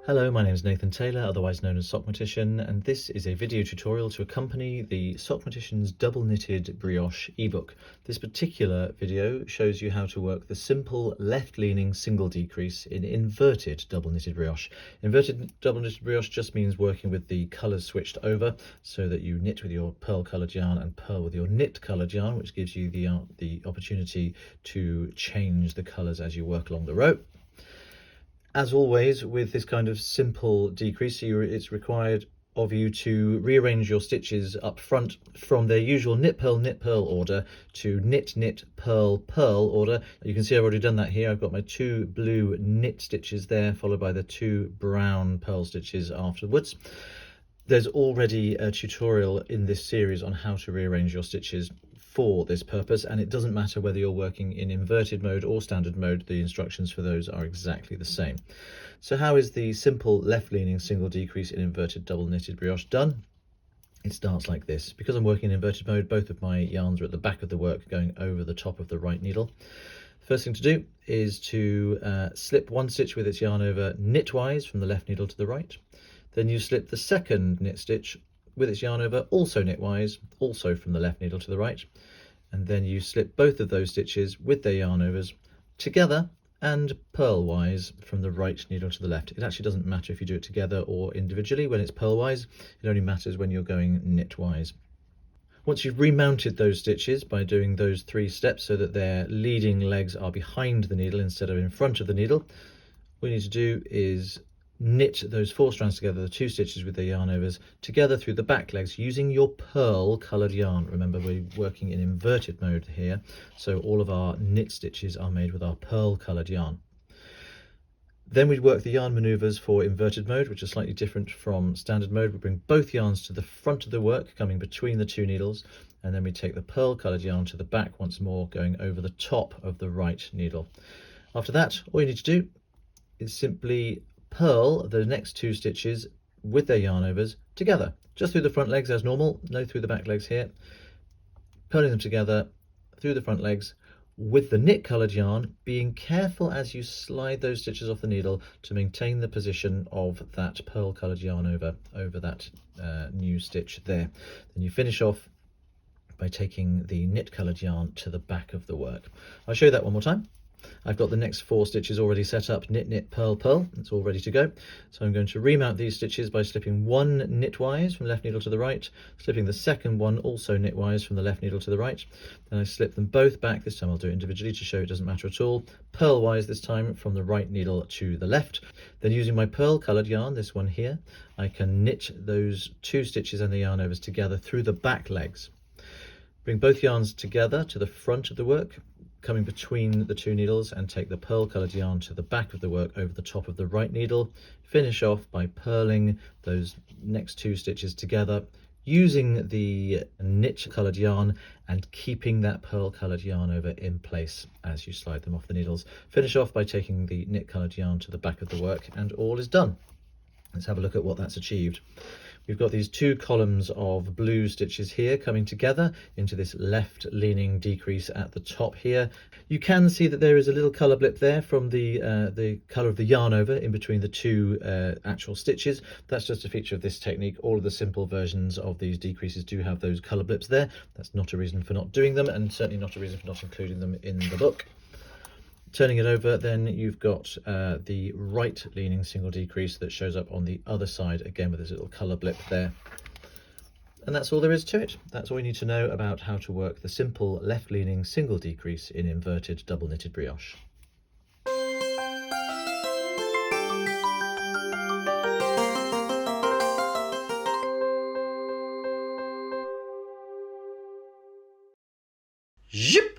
Hello, my name is Nathan Taylor, otherwise known as Sockmatician, and this is a video tutorial to accompany the Sockmatician's double knitted brioche ebook. This particular video shows you how to work the simple left-leaning single decrease in inverted double knitted brioche. Inverted double knitted brioche just means working with the colours switched over so that you knit with your pearl coloured yarn and purl with your knit coloured yarn, which gives you the opportunity to change the colours as you work along the row. As always, with this kind of simple decrease, it's required of you to rearrange your stitches up front from their usual knit purl order to knit knit purl purl order. You can see I've already done that here. I've got my two blue knit stitches there, followed by the two brown purl stitches afterwards. There's already a tutorial in this series on how to rearrange your stitches for this purpose, and it doesn't matter whether you're working in inverted mode or standard mode, the instructions for those are exactly the same. So how is the simple left-leaning single decrease in inverted double knitted brioche done? It starts like this. Because I'm working in inverted mode, both of my yarns are at the back of the work going over the top of the right needle. First thing to do is to slip one stitch with its yarn over knitwise from the left needle to the right. Then you slip the second knit stitch with its yarn over also knitwise, also from the left needle to the right, and then you slip both of those stitches with their yarn overs together and purlwise from the right needle to the left. It actually doesn't matter if you do it together or individually when it's purlwise, it only matters when you're going knitwise. Once you've remounted those stitches by doing those three steps so that their leading legs are behind the needle instead of in front of the needle, what you need to do is knit those four strands together, the two stitches with their yarn overs, together through the back legs using your pearl coloured yarn. Remember, we're working in inverted mode here, so all of our knit stitches are made with our pearl coloured yarn. Then we'd work the yarn manoeuvres for inverted mode, which are slightly different from standard mode. We bring both yarns to the front of the work, coming between the two needles, and then we take the pearl coloured yarn to the back once more, going over the top of the right needle. After that, all you need to do is simply purl the next two stitches with their yarn overs together, just through the front legs as normal, no through the back legs here, purling them together through the front legs with the knit coloured yarn, being careful as you slide those stitches off the needle to maintain the position of that pearl coloured yarn over that new stitch there. Then you finish off by taking the knit coloured yarn to the back of the work. I'll show you that one more time. I've got the next four stitches already set up, knit knit purl purl, it's all ready to go. So I'm going to remount these stitches by slipping one knitwise from the left needle to the right, slipping the second one also knitwise from the left needle to the right. Then I slip them both back. This time I'll do it individually to show it doesn't matter at all, purlwise this time from the right needle to the left. Then using my pearl coloured yarn, this one here, I can knit those two stitches and the yarn overs together through the back legs. Bring both yarns together to the front of the work, coming between the two needles, and take the pearl coloured yarn to the back of the work over the top of the right needle. Finish off by purling those next two stitches together using the knit coloured yarn and keeping that pearl coloured yarn over in place as you slide them off the needles. Finish off by taking the knit coloured yarn to the back of the work, and all is done. Let's have a look at what that's achieved. We've got these two columns of blue stitches here coming together into this left leaning decrease at the top here. You can see that there is a little colour blip there from the colour of the yarn over in between the two actual stitches. That's just a feature of this technique. All of the simple versions of these decreases do have those colour blips there. That's not a reason for not doing them, and certainly not a reason for not including them in the book. Turning it over, then you've got the right leaning single decrease that shows up on the other side, again with this little colour blip there. And that's all there is to it. That's all you need to know about how to work the simple left leaning single decrease in inverted double knitted brioche. Zip!